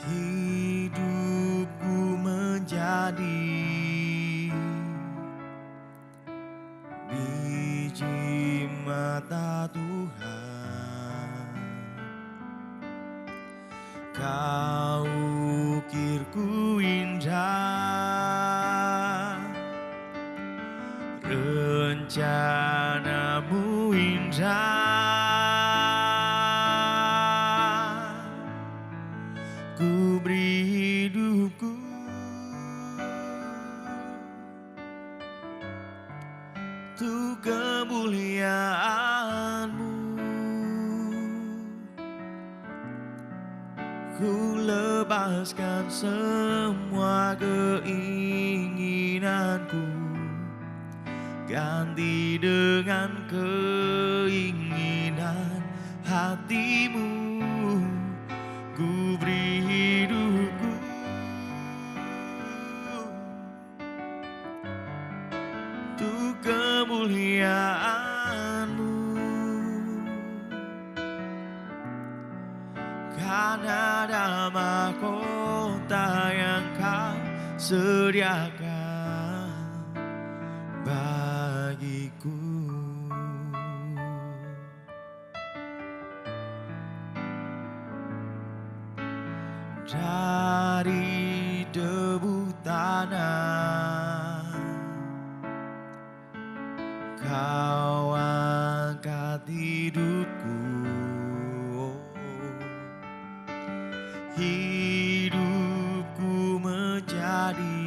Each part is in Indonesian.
Hidupku menjadi biji mata Tuhan. Kau ukirku indah, rencanamu indah. Ku beri hidupku untuk kemuliaan-Mu. Ku lepaskan semua keinginanku, ganti dengan keinginan hati-Mu. Ku beri hidupku untuk kemuliaan-Mu, karena ada mahkota yang Kau sediakan bagiku. Dari debu tanah Kau angkat hidupku, hidupku menjadi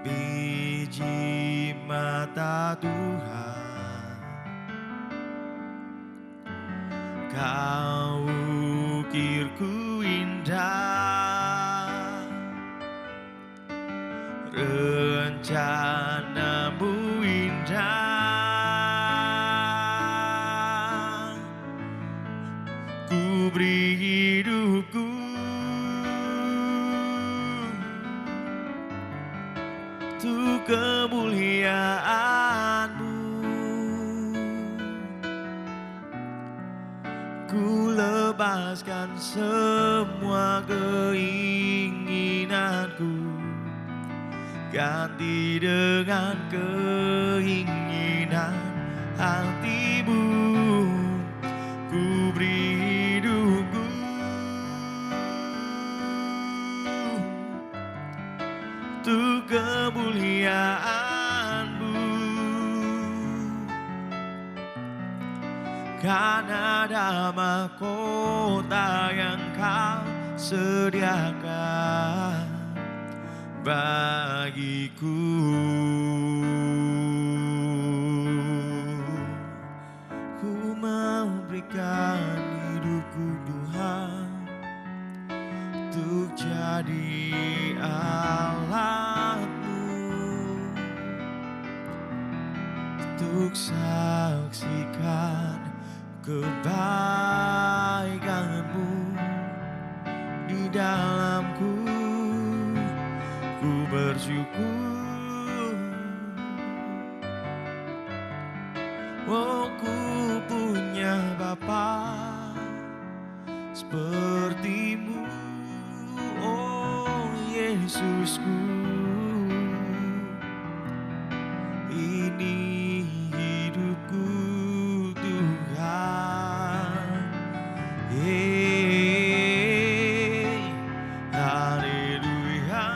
biji mata Tuhan. Kau ukirku indah, rencana-Mu indah. Ku beri hidupku untuk kemuliaan-Mu. Ku lepaskan semua keinginanku, ganti dengan keinginan hati-Mu. Ku beri hidupku untuk kemuliaan-Mu, karena ada mahkota yang Kau sediakan bagiku. Ku mau berikan hidupku Tuhan untuk jadi alat-Mu, untuk saksikan kebaikan-Mu di dalamku. Ku bersyukur, oh ku punya Bapa seperti-Mu, oh Yesusku. Ini hidupku Tuhan, haleluya.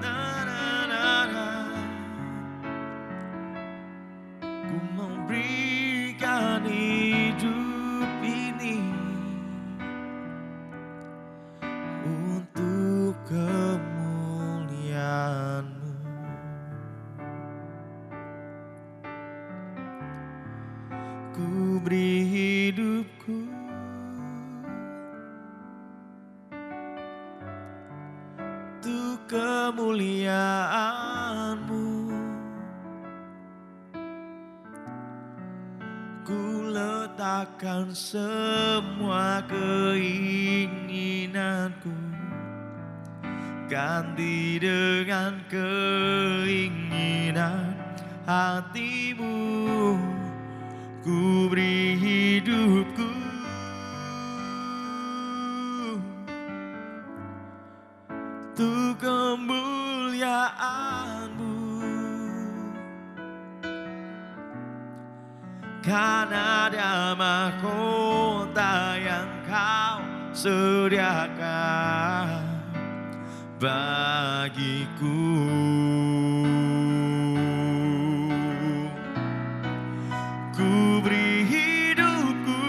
Na na na na. Ku memberikan hidup ini untuk kemuliaan-Mu. Ku beri hidupku untuk kemuliaan-Mu. Ku letakkan semua keinginanku, ganti dengan keinginan hati-Mu. ku beri hidupku untuk kemuliaan-Mu. Karena ada mahkota yang Kau sediakan bagiku. Ku beri hidupku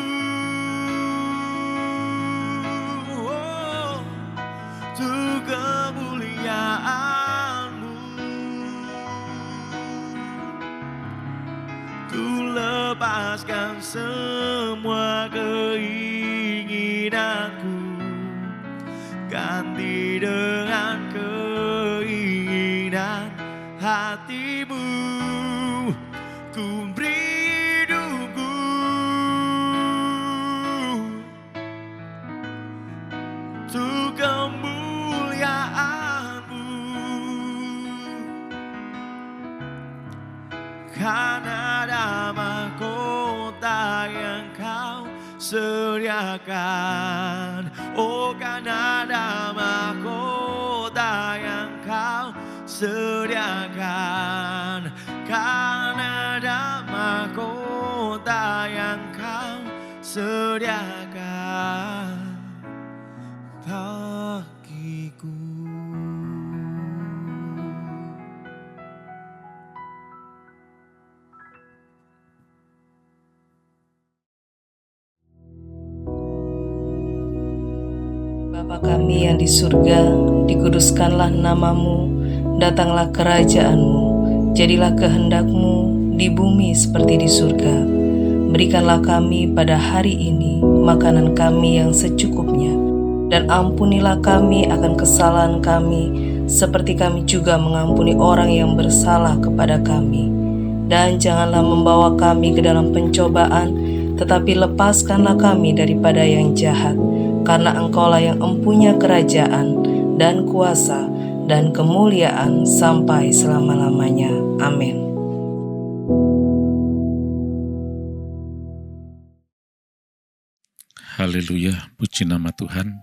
untuk kemuliaan-Mu. Ku lepaskan semua keinginanku, ganti dengan keinginan hati-Mu. Ku beri hidupku untuk kemuliaan-Mu. Karena ada mahkota yang Kau sediakan. Oh, karena ada mahkota yang Kau sediakan. Karena ada mahkota yang Kau sediakan bagiku. Bapa kami yang di surga, dikuduskanlah nama-Mu, datanglah kerajaan-Mu, jadilah kehendak-Mu di bumi seperti di surga. Berikanlah kami pada hari ini makanan kami yang secukupnya, dan ampunilah kami akan kesalahan kami, seperti kami juga mengampuni orang yang bersalah kepada kami. Dan janganlah membawa kami ke dalam pencobaan, tetapi lepaskanlah kami daripada yang jahat. Karena Engkaulah yang empunya kerajaan dan kuasa dan kemuliaan sampai selama-lamanya. Amin. Haleluya, puji nama Tuhan.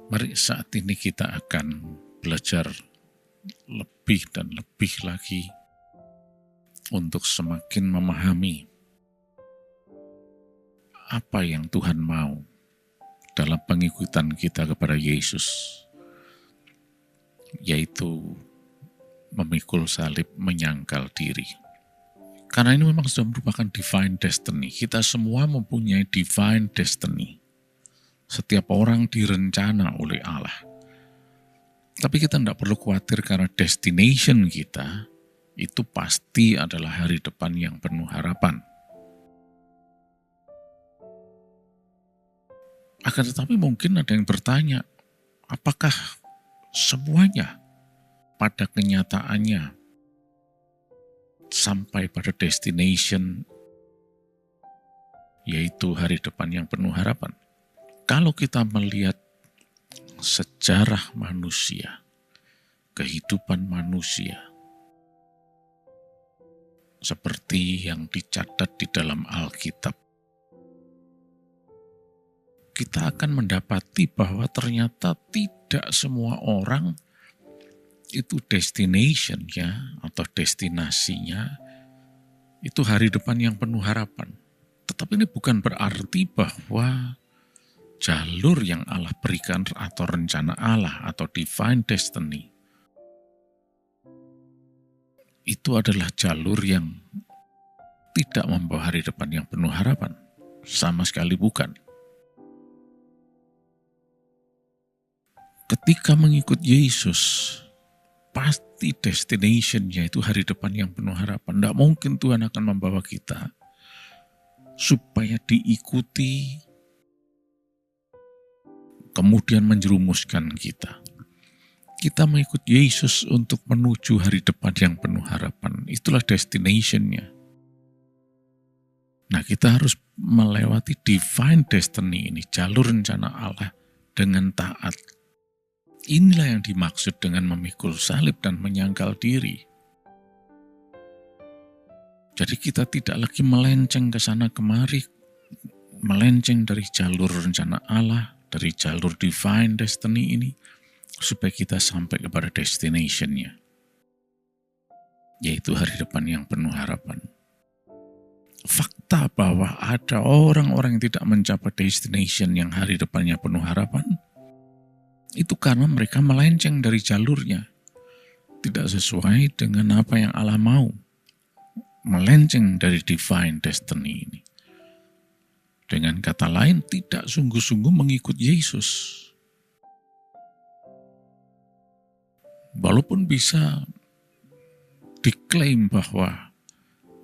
Mari saat ini kita akan belajar lebih dan lebih lagi untuk semakin memahami apa yang Tuhan mau dalam pengikutan kita kepada Yesus, yaitu memikul salib, menyangkal diri. Karena ini memang sudah merupakan divine destiny. Kita semua mempunyai divine destiny. Setiap orang direncana oleh Allah. Tapi kita tidak perlu khawatir karena destination kita itu pasti adalah hari depan yang penuh harapan. Akan tetapi mungkin ada yang bertanya, apakah semuanya pada kenyataannya sampai pada destination, yaitu hari depan yang penuh harapan? Kalau kita melihat sejarah manusia, kehidupan manusia, seperti yang dicatat di dalam Alkitab, kita akan mendapati bahwa ternyata tidak semua orang itu destination-nya atau destinasinya itu hari depan yang penuh harapan. Tetapi ini bukan berarti bahwa jalur yang Allah berikan atau rencana Allah atau divine destiny itu adalah jalur yang tidak membawa hari depan yang penuh harapan. Sama sekali bukan. Ketika mengikut Yesus, pasti destination-nya itu hari depan yang penuh harapan. Tidak mungkin Tuhan akan membawa kita supaya diikuti, kemudian menjerumuskan kita. Kita mengikut Yesus untuk menuju hari depan yang penuh harapan. Itulah destination-nya. Nah, kita harus melewati divine destiny ini, jalur rencana Allah dengan taat. Inilah yang dimaksud dengan memikul salib dan menyangkal diri. Jadi kita tidak lagi melenceng ke sana kemari, melenceng dari jalur rencana Allah, dari jalur divine destiny ini, supaya kita sampai kepada destination-nya, yaitu hari depan yang penuh harapan. Fakta bahwa ada orang-orang yang tidak mencapai destination yang hari depannya penuh harapan, itu karena mereka melenceng dari jalurnya, tidak sesuai dengan apa yang Allah mau, melenceng dari divine destiny ini. Dengan kata lain, tidak sungguh-sungguh mengikut Yesus. Walaupun bisa diklaim bahwa,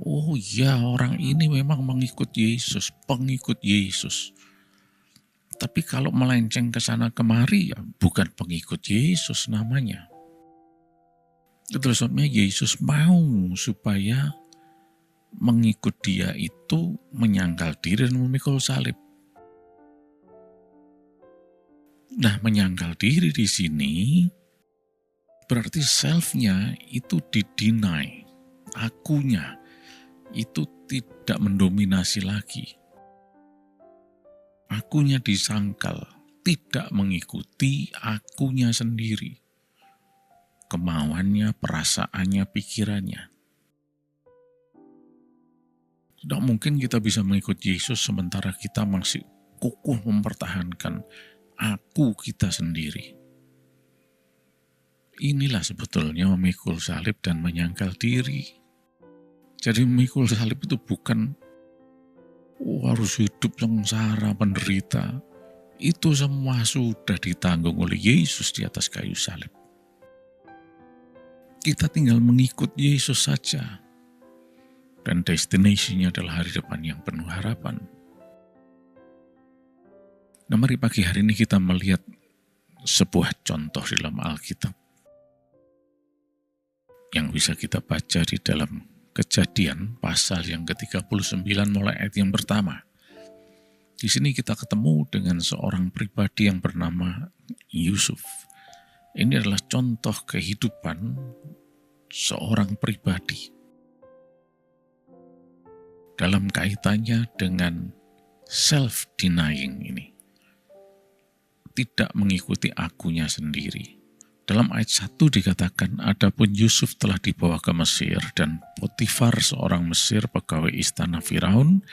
oh ya, orang ini memang mengikut Yesus, pengikut Yesus. Tapi kalau melenceng ke sana kemari, ya bukan pengikut Yesus namanya. Itu sebabnya Yesus mau supaya mengikut dia itu menyangkal diri dan memikul salib. Nah, menyangkal diri di sini berarti self-nya itu di-deny, akunya itu tidak mendominasi lagi. Akunya disangkal, tidak mengikuti akunya sendiri, kemauannya, perasaannya, pikirannya. Tidak mungkin kita bisa mengikuti Yesus sementara kita masih kukuh mempertahankan aku kita sendiri. Inilah sebetulnya memikul salib dan menyangkal diri. Jadi memikul salib itu bukan harus hidup sengsara, menderita. Itu semua sudah ditanggung oleh Yesus di atas kayu salib. Kita tinggal mengikut Yesus saja. Dan destinasinya adalah hari depan yang penuh harapan. Nah, mari pagi hari ini kita melihat sebuah contoh di dalam Alkitab yang bisa kita baca di dalam Kejadian pasal yang ke-39 mulai ayat yang pertama. Di sini kita ketemu dengan seorang pribadi yang bernama Yusuf. Ini adalah contoh kehidupan seorang pribadi dalam kaitannya dengan self-denying ini. Tidak mengikuti akunya sendiri. Dalam ayat 1 dikatakan, adapun Yusuf telah dibawa ke Mesir dan Potifar seorang Mesir pegawai istana Firaun,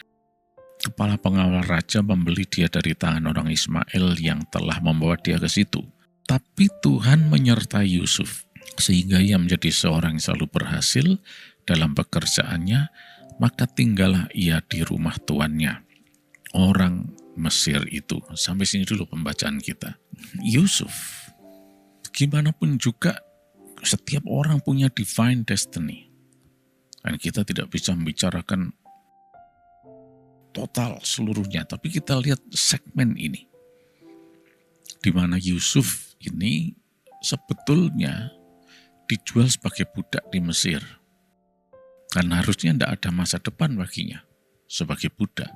kepala pengawal raja membeli dia dari tangan orang Ismail yang telah membawa dia ke situ. Tapi Tuhan menyertai Yusuf sehingga ia menjadi seorang yang selalu berhasil dalam pekerjaannya, maka tinggallah ia di rumah tuannya, orang Mesir itu. Sampai sini dulu pembacaan kita. Yusuf, gimana pun juga setiap orang punya divine destiny. Dan kita tidak bisa membicarakan total seluruhnya, tapi kita lihat segmen ini. Di mana Yusuf ini sebetulnya dijual sebagai budak di Mesir. Karena harusnya tidak ada masa depan baginya sebagai budak.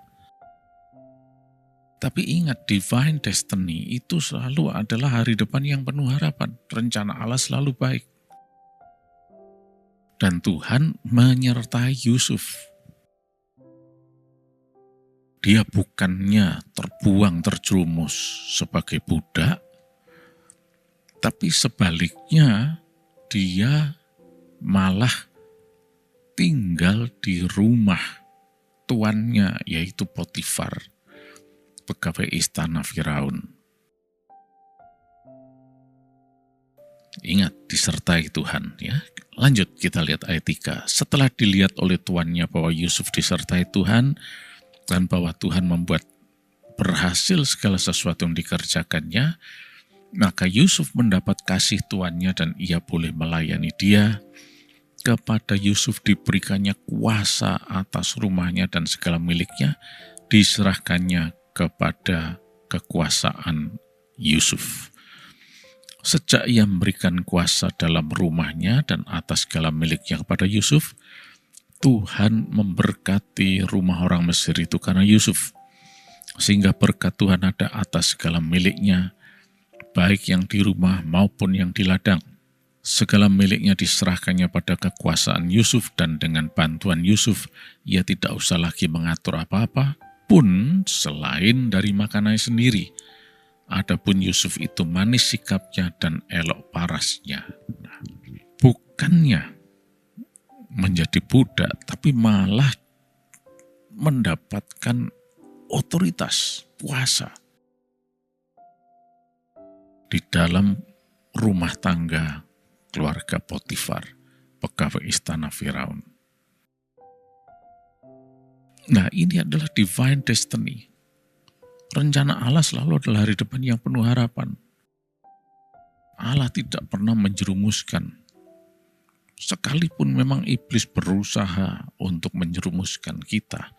Tapi ingat, divine destiny itu selalu adalah hari depan yang penuh harapan. Rencana Allah selalu baik. Dan Tuhan menyertai Yusuf. Dia bukannya terbuang, terjerumus sebagai budak, tapi sebaliknya dia malah tinggal di rumah tuannya, yaitu Potifar, pegawai istana Firaun. Ingat, disertai Tuhan ya. Lanjut kita lihat ayat 3. Setelah dilihat oleh tuannya bahwa Yusuf disertai Tuhan dan bahwa Tuhan membuat berhasil segala sesuatu yang dikerjakannya, maka Yusuf mendapat kasih tuannya dan ia boleh melayani dia. Kepada Yusuf diberikannya kuasa atas rumahnya dan segala miliknya, diserahkannya kepada kekuasaan Yusuf. Sejak ia memberikan kuasa dalam rumahnya dan atas segala miliknya kepada Yusuf, Tuhan memberkati rumah orang Mesir itu karena Yusuf. Sehingga berkat Tuhan ada atas segala miliknya, baik yang di rumah maupun yang di ladang. Segala miliknya diserahkannya pada kekuasaan Yusuf, dan dengan bantuan Yusuf, ia tidak usah lagi mengatur apa-apa pun selain dari makanannya sendiri. Adapun Yusuf itu manis sikapnya dan elok parasnya. Nah, bukannya menjadi budak, tapi malah mendapatkan otoritas, kuasa di dalam rumah tangga keluarga Potifar, pegawai istana Firaun. Nah, ini adalah divine destiny. Rencana Allah selalu adalah hari depan yang penuh harapan. Allah tidak pernah menjerumuskan. Sekalipun memang iblis berusaha untuk menjerumuskan kita,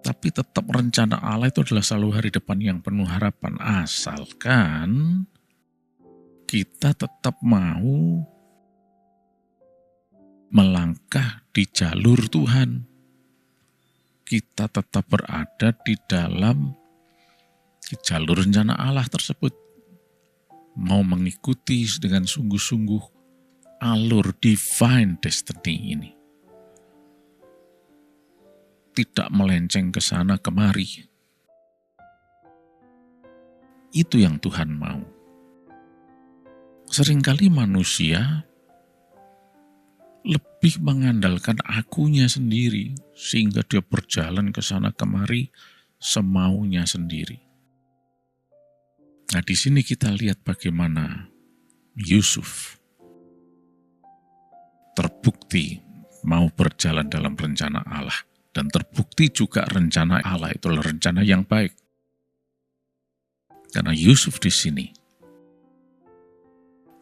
tapi tetap rencana Allah itu adalah selalu hari depan yang penuh harapan. Asalkan kita tetap mau melangkah di jalur Tuhan. Kita tetap berada di dalam jalur rencana Allah tersebut. Mau mengikuti dengan sungguh-sungguh alur divine destiny ini. Tidak melenceng ke sana kemari. Itu yang Tuhan mau. Seringkali manusia lebih mengandalkan akunya sendiri, sehingga dia berjalan ke sana kemari semaunya sendiri. Nah, di sini kita lihat bagaimana Yusuf terbukti mau berjalan dalam rencana Allah. Dan terbukti juga rencana Allah itu adalah rencana yang baik. Karena Yusuf di sini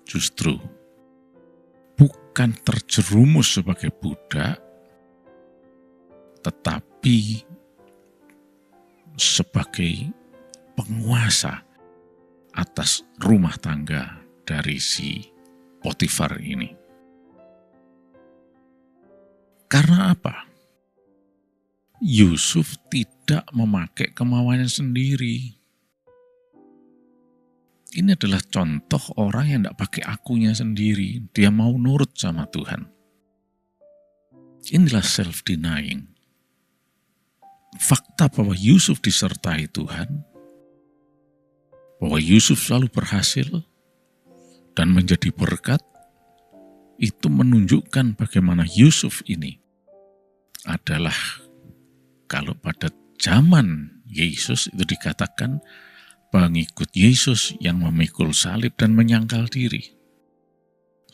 justru bukan terjerumus sebagai budak, tetapi sebagai penguasa atas rumah tangga dari si Potifar ini. Karena apa? Yusuf tidak memakai kemauannya sendiri. Ini adalah contoh orang yang tidak pakai akunya sendiri. Dia mau nurut sama Tuhan. Inilah self-denying. Fakta bahwa Yusuf disertai Tuhan, bahwa Yusuf selalu berhasil dan menjadi berkat, itu menunjukkan bagaimana Yusuf ini adalah, kalau pada zaman Yesus itu dikatakan pengikut Yesus yang memikul salib dan menyangkal diri.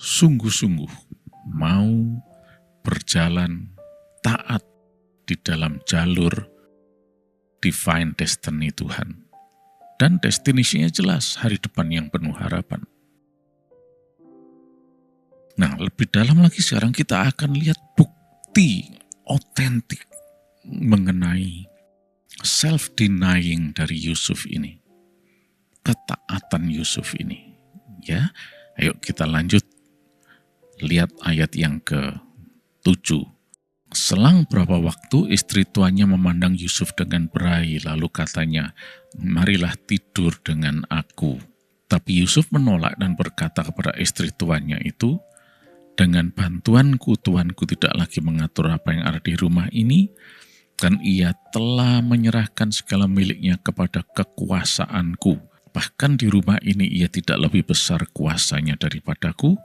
Sungguh-sungguh mau berjalan taat di dalam jalur divine destiny Tuhan. Dan destinasinya jelas, hari depan yang penuh harapan. Nah, lebih dalam lagi sekarang kita akan lihat bukti otentik mengenai self-denying dari Yusuf ini. Ketaatan Yusuf ini. Ya, ayo kita lanjut. Lihat ayat yang ke-7. Selang berapa waktu istri tuannya memandang Yusuf dengan berahi, lalu katanya, marilah tidur dengan aku. Tapi Yusuf menolak dan berkata kepada istri tuannya itu, dengan bantuanku tuanku tidak lagi mengatur apa yang ada di rumah ini, dan ia telah menyerahkan segala miliknya kepada kekuasaanku. Bahkan di rumah ini ia tidak lebih besar kuasanya daripadaku,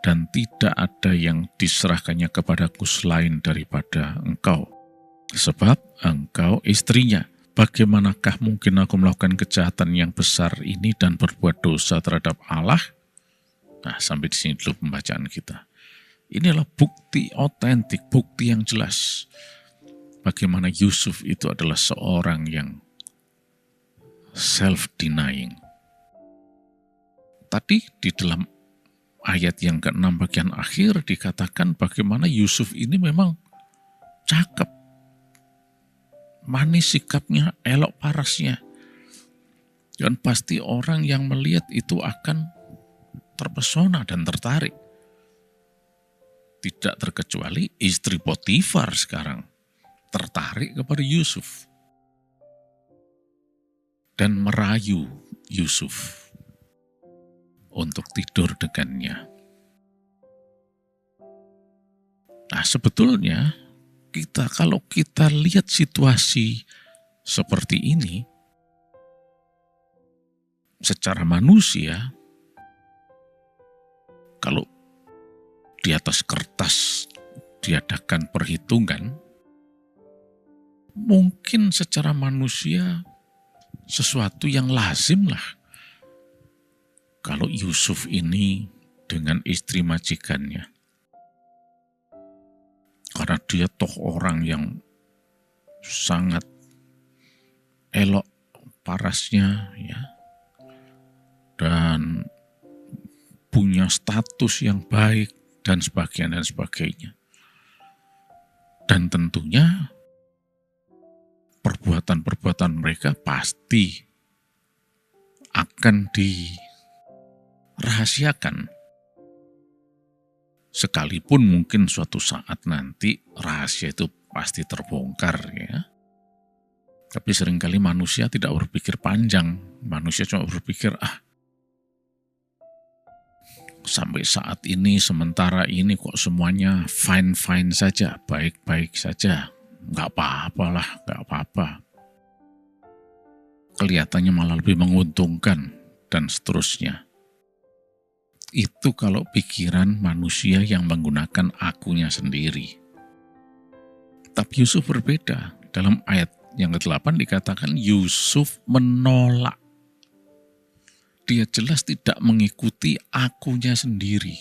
dan tidak ada yang diserahkannya kepadaku selain daripada engkau. Sebab engkau istrinya. Bagaimanakah mungkin aku melakukan kejahatan yang besar ini dan berbuat dosa terhadap Allah? Nah, sampai di sini dulu pembacaan kita. Inilah bukti otentik, bukti yang jelas. Bagaimana Yusuf itu adalah seorang yang self-denying. Tadi di dalam ayat yang ke-6 bagian akhir dikatakan bagaimana Yusuf ini memang cakep, manis sikapnya, elok parasnya. Dan pasti orang yang melihat itu akan terpesona dan tertarik. Tidak terkecuali istri Potifar sekarang tertarik kepada Yusuf dan merayu Yusuf untuk tidur dengannya. Nah, sebetulnya kalau kita lihat situasi seperti ini secara manusia, kalau di atas kertas diadakan perhitungan, mungkin secara manusia sesuatu yang lazim lah. Kalau Yusuf ini dengan istri majikannya, karena dia toh orang yang sangat elok parasnya, ya, dan punya status yang baik dan sebagainya. Dan tentunya perbuatan-perbuatan mereka pasti akan dirahasiakan. Sekalipun mungkin suatu saat nanti rahasia itu pasti terbongkar, ya. Tapi seringkali manusia tidak berpikir panjang. Manusia cuma berpikir, sampai saat ini, sementara ini kok semuanya fine-fine saja, baik-baik saja. Nggak apa-apa. Kelihatannya malah lebih menguntungkan, dan seterusnya. Itu kalau pikiran manusia yang menggunakan akunya sendiri. Tapi Yusuf berbeda. Dalam ayat yang ke-8 dikatakan Yusuf menolak. Dia jelas tidak mengikuti akunya sendiri.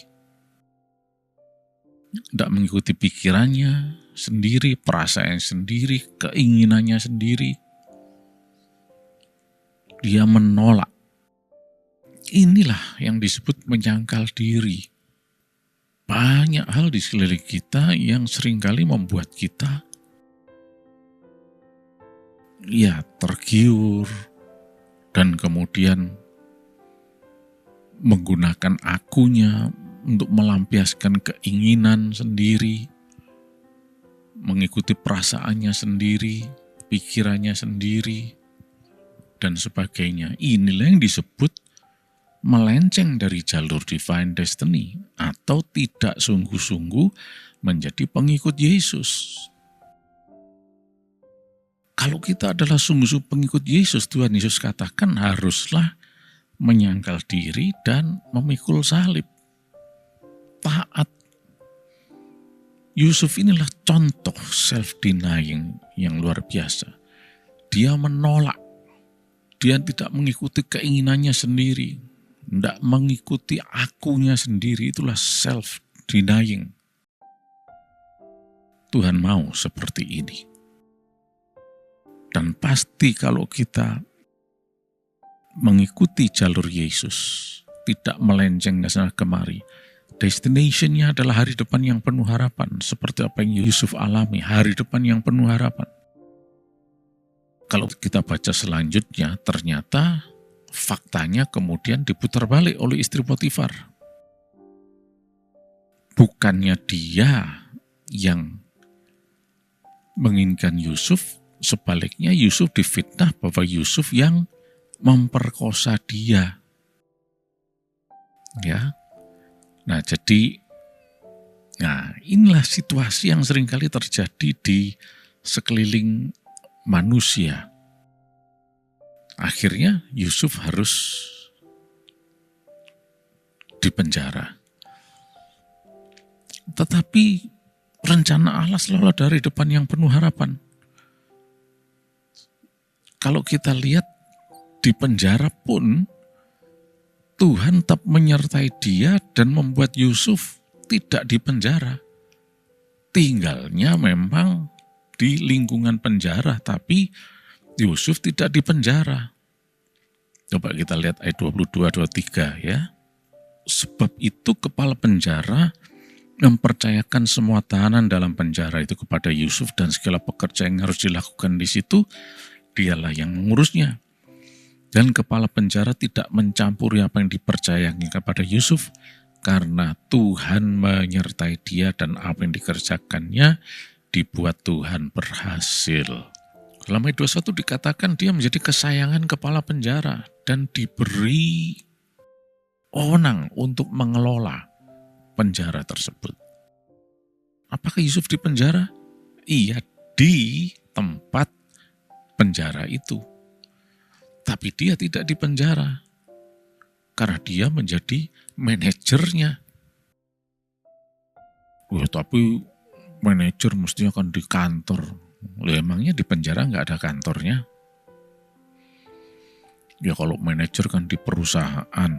Tidak mengikuti pikirannya sendiri, perasaan sendiri, keinginannya sendiri. Dia menolak. Inilah yang disebut menyangkal diri. Banyak hal di sekeliling kita yang seringkali membuat kita tergiur dan kemudian menggunakan akunya untuk melampiaskan keinginan sendiri, mengikuti perasaannya sendiri, pikirannya sendiri, dan sebagainya. Inilah yang disebut melenceng dari jalur divine destiny atau tidak sungguh-sungguh menjadi pengikut Yesus. Kalau kita adalah sungguh-sungguh pengikut Yesus, Tuhan Yesus katakan haruslah menyangkal diri dan memikul salib. Taat. Yusuf inilah contoh self-denying yang luar biasa. Dia menolak. Dia tidak mengikuti keinginannya sendiri. Tidak mengikuti akunya sendiri, itulah self-denying. Tuhan mau seperti ini. Dan pasti kalau kita mengikuti jalur Yesus, tidak melenceng ke sana kemari, destination-nya adalah hari depan yang penuh harapan, seperti apa yang Yusuf alami, hari depan yang penuh harapan. Kalau kita baca selanjutnya, ternyata faktanya kemudian diputar balik oleh istri Potifar. Bukannya dia yang menginginkan Yusuf, sebaliknya Yusuf difitnah bahwa Yusuf yang memperkosa dia. Ya. Inilah situasi yang seringkali terjadi di sekeliling manusia. Akhirnya Yusuf harus dipenjara. Tetapi rencana Allah selalu dari depan yang penuh harapan. Kalau kita lihat di penjara pun, Tuhan tetap menyertai dia dan membuat Yusuf tidak di penjara. Tinggalnya memang di lingkungan penjara, tapi Yusuf tidak di penjara. Coba kita lihat ayat 22-23 ya. Sebab itu kepala penjara mempercayakan semua tahanan dalam penjara itu kepada Yusuf dan segala pekerjaan yang harus dilakukan di situ, dialah yang mengurusnya. Dan kepala penjara tidak mencampuri apa yang dipercayakan kepada Yusuf, karena Tuhan menyertai dia dan apa yang dikerjakannya dibuat Tuhan berhasil. Dalam ayat 21 dikatakan dia menjadi kesayangan kepala penjara dan diberi wewenang untuk mengelola penjara tersebut. Apakah Yusuf di penjara? Iya, di tempat penjara itu. Tapi dia tidak di penjara. Karena dia menjadi manajernya. Wah, tapi manajer mestinya kan di kantor. Loh, emangnya di penjara nggak ada kantornya? Ya kalau manajer kan di perusahaan.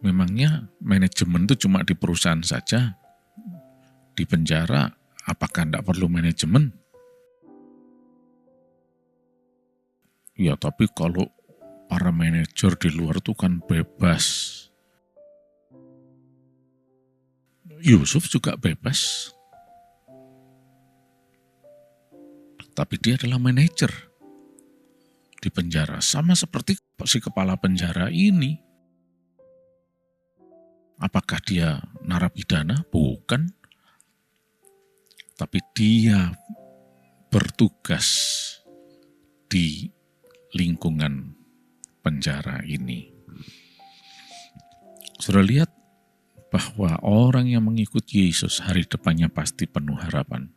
Memangnya manajemen itu cuma di perusahaan saja? Di penjara apakah tidak perlu manajemen? Ya tapi kalau para manajer di luar itu kan bebas. Yusuf juga bebas. Tapi dia adalah manajer di penjara. Sama seperti si kepala penjara ini. Apakah dia narapidana? Bukan. Tapi dia bertugas di lingkungan penjara ini. Sudah lihat bahwa orang yang mengikut Yesus hari depannya pasti penuh harapan.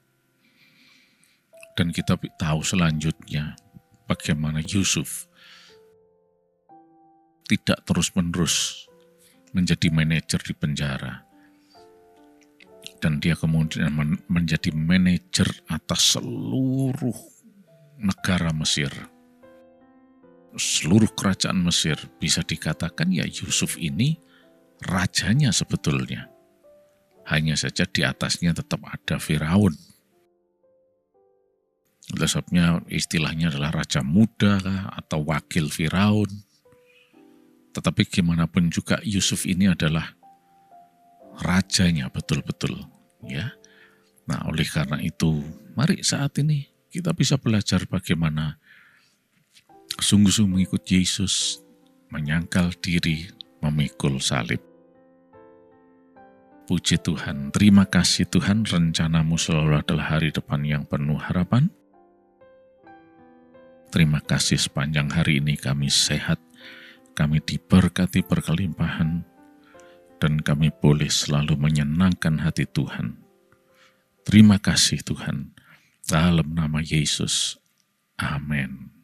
Dan kita tahu selanjutnya bagaimana Yusuf tidak terus-menerus menjadi manajer di penjara. Dan dia kemudian menjadi manajer atas seluruh negara Mesir. Seluruh kerajaan Mesir, bisa dikatakan ya Yusuf ini rajanya sebetulnya. Hanya saja di atasnya tetap ada Firaun. Oleh sebabnya istilahnya adalah raja muda atau wakil Firaun. Tetapi gimana pun juga Yusuf ini adalah rajanya betul-betul, ya. Nah, oleh karena itu, mari saat ini kita bisa belajar bagaimana sungguh-sungguh mengikut Yesus, menyangkal diri, memikul salib. Puji Tuhan, terima kasih Tuhan, rencanamu selalu adalah hari depan yang penuh harapan. Terima kasih sepanjang hari ini kami sehat, kami diberkati berkelimpahan, dan kami boleh selalu menyenangkan hati Tuhan. Terima kasih Tuhan, dalam nama Yesus. Amin.